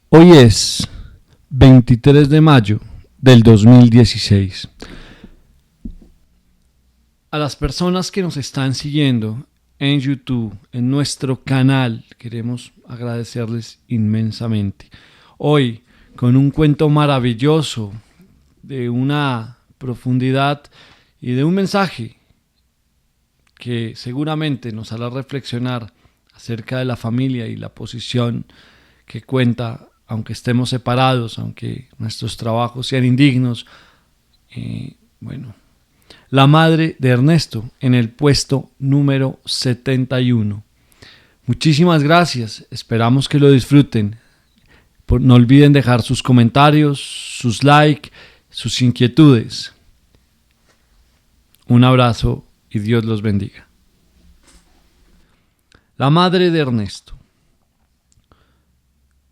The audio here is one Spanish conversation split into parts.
Hoy es 23 de mayo del 2016. A las personas que nos están siguiendo en YouTube, en nuestro canal, queremos agradecerles inmensamente. Hoy, con un cuento maravilloso, de una profundidad y de un mensaje que seguramente nos hará reflexionar acerca de la familia y la posición que cuenta, aunque estemos separados, aunque nuestros trabajos sean indignos. La madre de Ernesto en el puesto número 71. Muchísimas gracias, esperamos que lo disfruten. No olviden dejar sus comentarios, sus likes, sus inquietudes. Un abrazo y Dios los bendiga. La madre de Ernesto.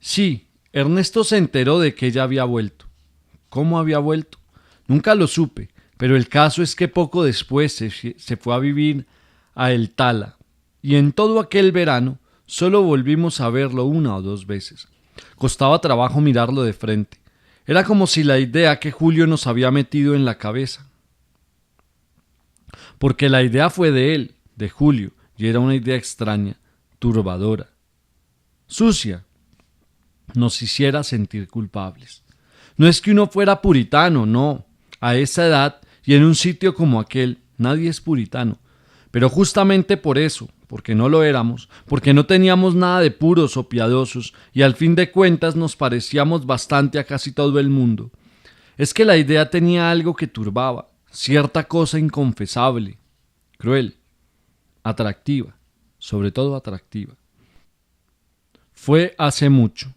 Sí, Ernesto se enteró de que ella había vuelto. ¿Cómo había vuelto? Nunca lo supe, pero el caso es que poco después se fue a vivir a El Tala, y en todo aquel verano solo volvimos a verlo una o dos veces. Costaba trabajo mirarlo de frente. Era como si la idea que Julio nos había metido en la cabeza. Porque la idea fue de él, de Julio, y era una idea extraña, turbadora, sucia. Nos hiciera sentir culpables. No es que uno fuera puritano, no. A esa edad y en un sitio como aquel, nadie es puritano. Pero justamente por eso, porque no lo éramos, porque no teníamos nada de puros o piadosos y al fin de cuentas nos parecíamos bastante a casi todo el mundo, es que la idea tenía algo que turbaba, cierta cosa inconfesable, cruel, atractiva, sobre todo atractiva. Fue hace mucho.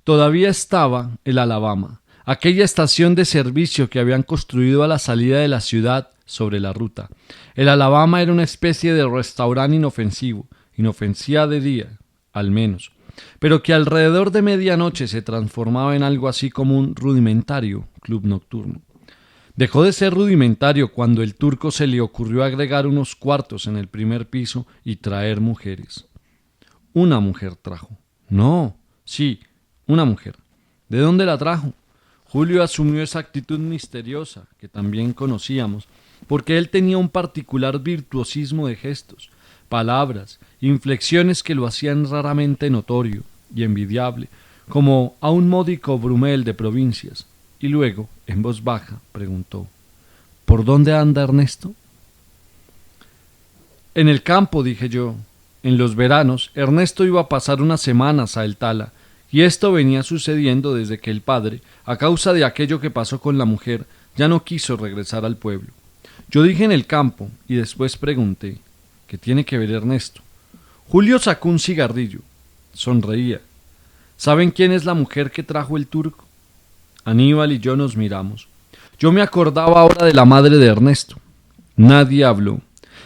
Todavía estaba el Alabama, aquella estación de servicio que habían construido a la salida de la ciudad sobre la ruta. El Alabama era una especie de restaurante inofensivo, inofensiva de día, al menos, pero que alrededor de medianoche se transformaba en algo así como un rudimentario club nocturno. Dejó de ser rudimentario cuando el turco se le ocurrió agregar unos cuartos en el primer piso y traer mujeres. Una mujer trajo. No, sí, una mujer. ¿De dónde la trajo? Julio asumió esa actitud misteriosa, que también conocíamos, porque él tenía un particular virtuosismo de gestos, palabras, inflexiones que lo hacían raramente notorio y envidiable, como a un módico Brumel de provincias, y luego, en voz baja, preguntó: ¿por dónde anda Ernesto? En el campo, dije yo. En los veranos, Ernesto iba a pasar unas semanas a El Tala, y esto venía sucediendo desde que el padre, a causa de aquello que pasó con la mujer, ya no quiso regresar al pueblo. Yo dije en el campo, y después pregunté: ¿qué tiene que ver Ernesto? Julio sacó un cigarrillo. Sonreía. ¿Saben quién es la mujer que trajo el turco? Aníbal y yo nos miramos. Yo me acordaba ahora de la madre de Ernesto. Nadie habló.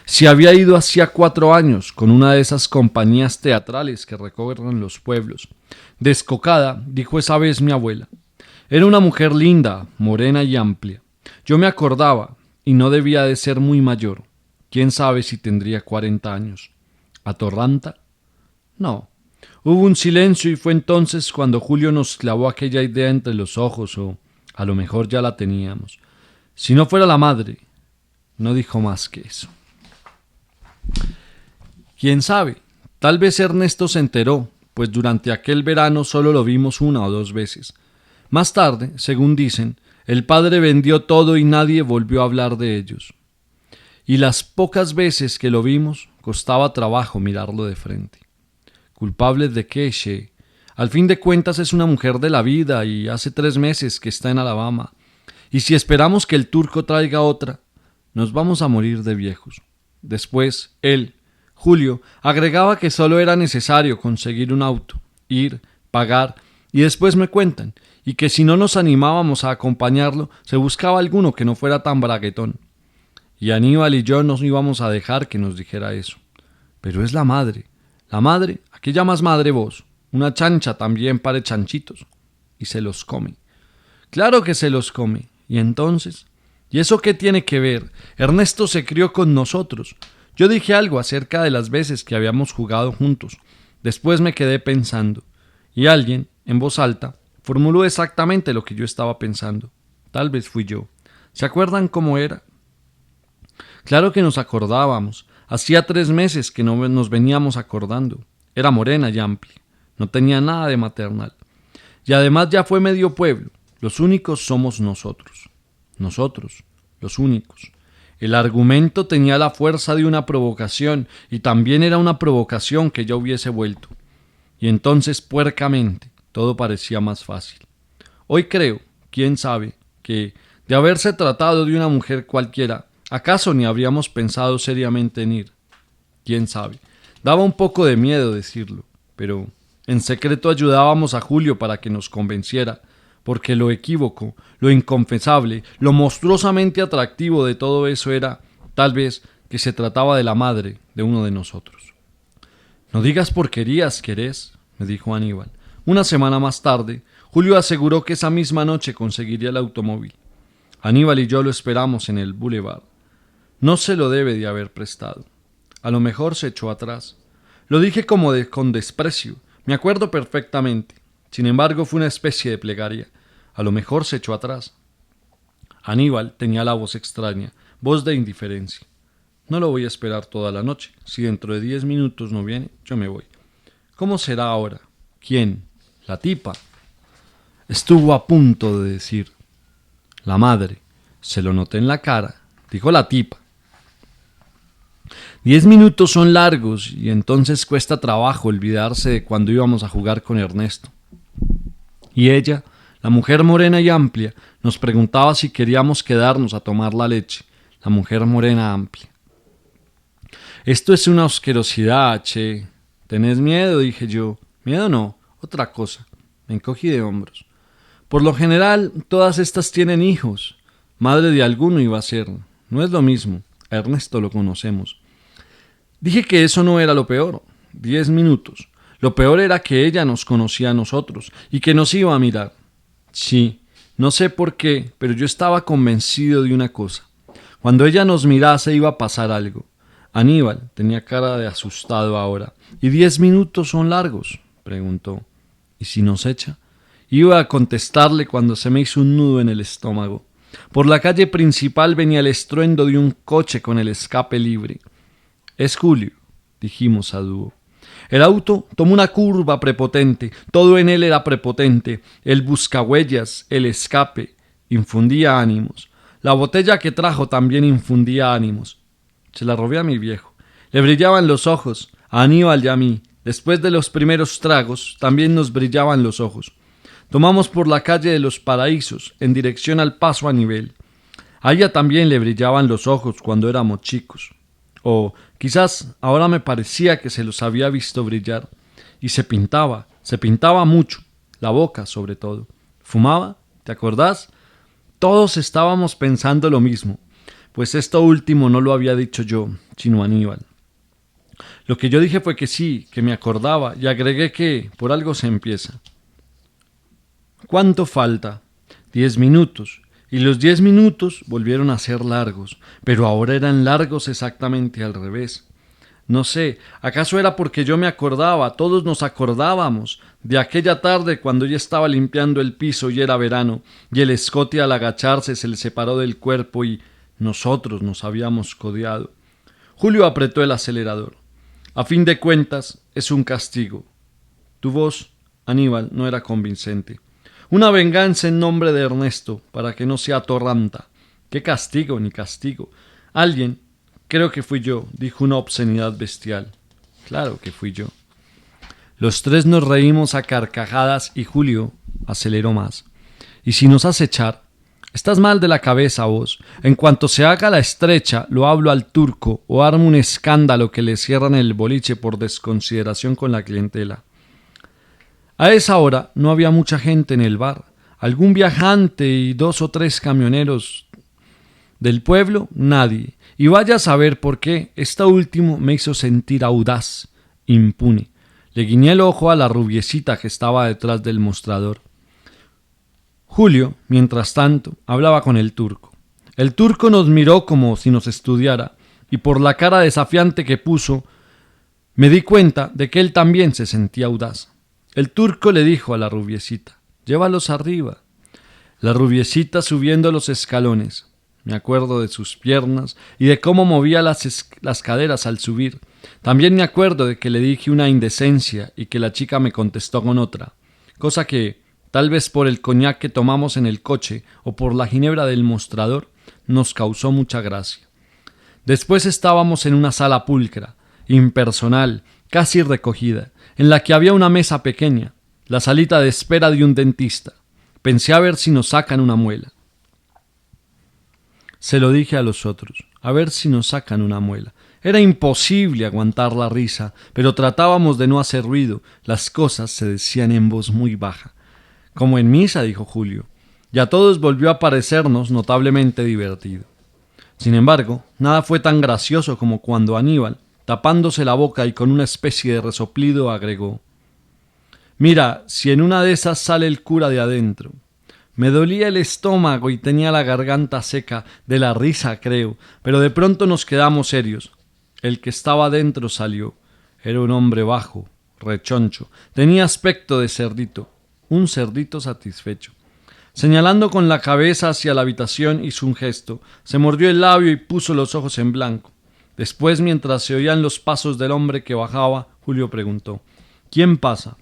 Se había ido hacía 4 años con una de esas compañías teatrales que recorren los pueblos. Descocada, dijo esa vez mi abuela. Era una mujer linda, morena y amplia. Yo me acordaba, y no debía de ser muy mayor. ¿Quién sabe si tendría 40 años? ¿Atorranta? No. Hubo un silencio y fue entonces cuando Julio nos clavó aquella idea entre los ojos, o a lo mejor ya la teníamos. Si no fuera la madre, no dijo más que eso. ¿Quién sabe? Tal vez Ernesto se enteró, pues durante aquel verano solo lo vimos una o dos veces. Más tarde, según dicen, el padre vendió todo y nadie volvió a hablar de ellos. Y las pocas veces que lo vimos, costaba trabajo mirarlo de frente. ¿Culpables de qué, Che? Al fin de cuentas es una mujer de la vida y hace 3 meses que está en Alabama. Y si esperamos que el turco traiga otra, nos vamos a morir de viejos. Después, él, Julio, agregaba que solo era necesario conseguir un auto, ir, pagar, y después me cuentan, y que si no nos animábamos a acompañarlo, se buscaba alguno que no fuera tan braguetón. Y Aníbal y yo nos íbamos a dejar que nos dijera eso. Pero es la madre, ¿a qué llamas madre vos? Una chancha también pare chanchitos. Y se los come. Claro que se los come. ¿Y entonces? ¿Y eso qué tiene que ver? Ernesto se crió con nosotros. Yo dije algo acerca de las veces que habíamos jugado juntos. Después me quedé pensando. Y alguien, en voz alta, formuló exactamente lo que yo estaba pensando. Tal vez fui yo. ¿Se acuerdan cómo era? Claro que nos acordábamos. Hacía 3 meses que no nos veníamos acordando. Era morena y amplia. No tenía nada de maternal. Y además ya fue medio pueblo. Los únicos somos nosotros. Nosotros, los únicos. El argumento tenía la fuerza de una provocación, y también era una provocación que yo hubiese vuelto. Y entonces, puercamente, todo parecía más fácil. Hoy creo, quién sabe, que, de haberse tratado de una mujer cualquiera, ¿acaso ni habríamos pensado seriamente en ir? Quién sabe. Daba un poco de miedo decirlo, pero en secreto ayudábamos a Julio para que nos convenciera, porque lo equívoco, lo inconfesable, lo monstruosamente atractivo de todo eso era, tal vez, que se trataba de la madre de uno de nosotros. «No digas porquerías, ¿querés?», me dijo Aníbal. Una semana más tarde, Julio aseguró que esa misma noche conseguiría el automóvil. Aníbal y yo lo esperamos en el boulevard. No se lo debe de haber prestado. A lo mejor se echó atrás. Lo dije con desprecio, me acuerdo perfectamente. Sin embargo, fue una especie de plegaria. A lo mejor se echó atrás. Aníbal tenía la voz extraña, voz de indiferencia. No lo voy a esperar toda la noche. Si dentro de 10 minutos no viene, yo me voy. ¿Cómo será ahora? ¿Quién? La tipa. Estuvo a punto de decir. La madre. Se lo noté en la cara. Dijo la tipa. 10 minutos son largos y entonces cuesta trabajo olvidarse de cuando íbamos a jugar con Ernesto. Y ella, la mujer morena y amplia, nos preguntaba si queríamos quedarnos a tomar la leche. La mujer morena amplia. Esto es una asquerosidad, che. ¿Tenés miedo?, dije yo. Miedo no, otra cosa. Me encogí de hombros. Por lo general, todas estas tienen hijos. Madre de alguno iba a ser. No es lo mismo. A Ernesto lo conocemos. Dije que eso no era lo peor. 10 minutos. Lo peor era que ella nos conocía a nosotros y que nos iba a mirar. Sí, no sé por qué, pero yo estaba convencido de una cosa. Cuando ella nos mirase iba a pasar algo. Aníbal tenía cara de asustado ahora. ¿Y 10 minutos son largos?, preguntó. ¿Y si nos echa? Iba a contestarle cuando se me hizo un nudo en el estómago. Por la calle principal venía el estruendo de un coche con el escape libre. «Es Julio», dijimos a dúo. El auto tomó una curva prepotente, todo en él era prepotente, el buscahuellas, el escape, infundía ánimos. La botella que trajo también infundía ánimos. Se la robé a mi viejo. Le brillaban los ojos, a Aníbal y a mí. Después de los primeros tragos, también nos brillaban los ojos. Tomamos por la calle de los Paraísos, en dirección al Paso a Nivel. A ella también le brillaban los ojos cuando éramos chicos. O quizás ahora me parecía que se los había visto brillar. Y se pintaba mucho, la boca sobre todo. ¿Fumaba? ¿Te acordás? Todos estábamos pensando lo mismo, pues esto último no lo había dicho yo, sino Aníbal. Lo que yo dije fue que sí, que me acordaba, y agregué que por algo se empieza. ¿Cuánto falta? 10 minutos. Y los 10 minutos volvieron a ser largos, pero ahora eran largos exactamente al revés. No sé, ¿acaso era porque yo me acordaba, todos nos acordábamos, de aquella tarde cuando ella estaba limpiando el piso y era verano, y el escote al agacharse se le separó del cuerpo y nosotros nos habíamos codeado? Julio apretó el acelerador. A fin de cuentas, es un castigo. Tu voz, Aníbal, no era convincente. Una venganza en nombre de Ernesto, para que no se atorranta. ¡Qué castigo, ni castigo! Alguien, creo que fui yo, dijo una obscenidad bestial. Claro que fui yo. Los tres nos reímos a carcajadas y Julio aceleró más. ¿Y si nos hace echar? Estás mal de la cabeza vos. En cuanto se haga la estrecha, lo hablo al turco o armo un escándalo que le cierran el boliche por desconsideración con la clientela. A esa hora no había mucha gente en el bar. Algún viajante y 2 o 3 camioneros. Del pueblo, nadie. Y vaya a saber por qué. Esta último me hizo sentir audaz, impune. Le guiñé el ojo a la rubiecita que estaba detrás del mostrador. Julio, mientras tanto, hablaba con el turco. El turco nos miró como si nos estudiara, y por la cara desafiante que puso, me di cuenta de que él también se sentía audaz. El turco le dijo a la rubiecita: «Llévalos arriba». La rubiecita subiendo los escalones. Me acuerdo de sus piernas y de cómo movía las caderas al subir. También me acuerdo de que le dije una indecencia y que la chica me contestó con otra, cosa que, tal vez por el coñac que tomamos en el coche o por la ginebra del mostrador, nos causó mucha gracia. Después estábamos en una sala pulcra, impersonal, casi recogida, en la que había una mesa pequeña, la salita de espera de un dentista. Pensé a ver si nos sacan una muela. Se lo dije a los otros, a ver si nos sacan una muela. Era imposible aguantar la risa, pero tratábamos de no hacer ruido. Las cosas se decían en voz muy baja. Como en misa, dijo Julio, y a todos volvió a parecernos notablemente divertido. Sin embargo, nada fue tan gracioso como cuando Aníbal, tapándose la boca y con una especie de resoplido, agregó: «Mira, si en una de esas sale el cura de adentro». Me dolía el estómago y tenía la garganta seca de la risa, creo, pero de pronto nos quedamos serios. El que estaba dentro salió. Era un hombre bajo, rechoncho, tenía aspecto de cerdito, un cerdito satisfecho. Señalando con la cabeza hacia la habitación hizo un gesto, se mordió el labio y puso los ojos en blanco. Después, mientras se oían los pasos del hombre que bajaba, Julio preguntó: «¿Quién pasa?».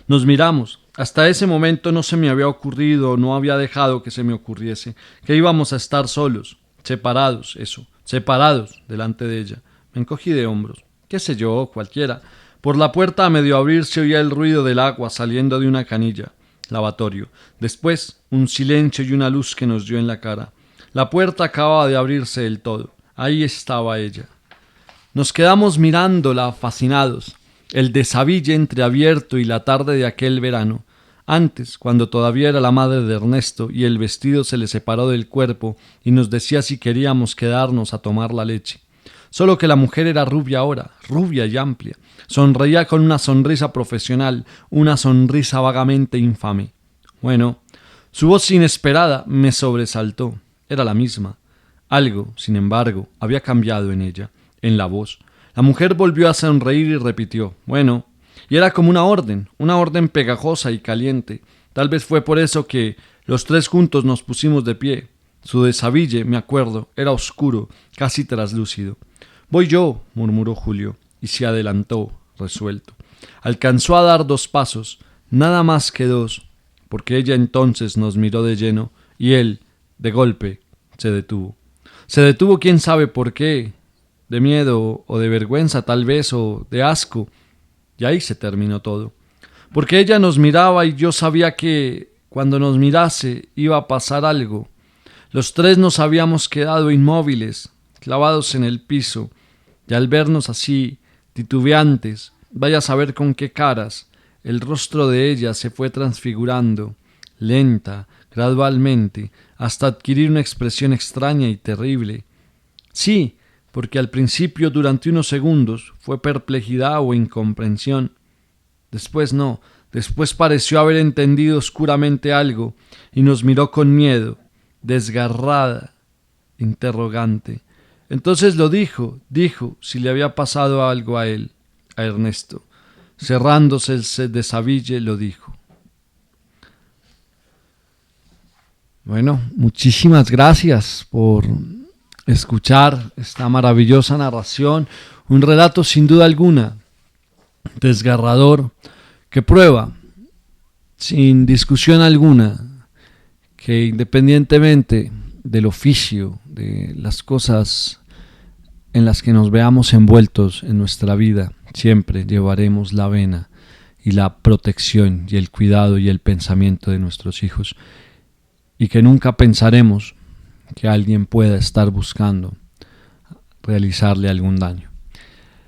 Nos miramos. Hasta ese momento no se me había ocurrido, no había dejado que se me ocurriese, que íbamos a estar solos, separados delante de ella. Me encogí de hombros. ¿Qué sé yo? Cualquiera. Por la puerta a medio abrir se oía el ruido del agua saliendo de una canilla. Lavatorio. Después, un silencio y una luz que nos dio en la cara. La puerta acababa de abrirse del todo. Ahí estaba ella. Nos quedamos mirándola, fascinados. El desabille entreabierto y la tarde de aquel verano. Antes, cuando todavía era la madre de Ernesto y el vestido se le separó del cuerpo y nos decía si queríamos quedarnos a tomar la leche. Solo que la mujer era rubia ahora, rubia y amplia. Sonreía con una sonrisa profesional, una sonrisa vagamente infame. Bueno, su voz inesperada me sobresaltó. Era la misma. Algo, sin embargo, había cambiado en ella, en la voz. La mujer volvió a sonreír y repitió: «Bueno», y era como una orden pegajosa y caliente. Tal vez fue por eso que los tres juntos nos pusimos de pie. Su desabille, me acuerdo, era oscuro, casi traslúcido. «Voy yo», murmuró Julio, y se adelantó, resuelto. Alcanzó a dar 2 pasos, nada más que 2, porque ella entonces nos miró de lleno, y él, de golpe, se detuvo. Se detuvo quién sabe por qué, de miedo o de vergüenza tal vez, o de asco, y ahí se terminó todo. Porque ella nos miraba y yo sabía que, cuando nos mirase, iba a pasar algo. Los tres nos habíamos quedado inmóviles, clavados en el piso, y al vernos así, titubeantes, vaya a saber con qué caras, el rostro de ella se fue transfigurando, lenta, gradualmente, hasta adquirir una expresión extraña y terrible. Sí, porque al principio, durante unos segundos, fue perplejidad o incomprensión. Después no, después pareció haber entendido oscuramente algo, y nos miró con miedo, desgarrada, interrogante. Entonces lo dijo si le había pasado algo a él, a Ernesto. Cerrándose el desabille, lo dijo. Bueno, muchísimas gracias por escuchar esta maravillosa narración, un relato sin duda alguna desgarrador, que prueba, sin discusión alguna, que independientemente del oficio, de las cosas en las que nos veamos envueltos en nuestra vida, siempre llevaremos la vena y la protección y el cuidado y el pensamiento de nuestros hijos, y que nunca pensaremos que alguien pueda estar buscando realizarle algún daño.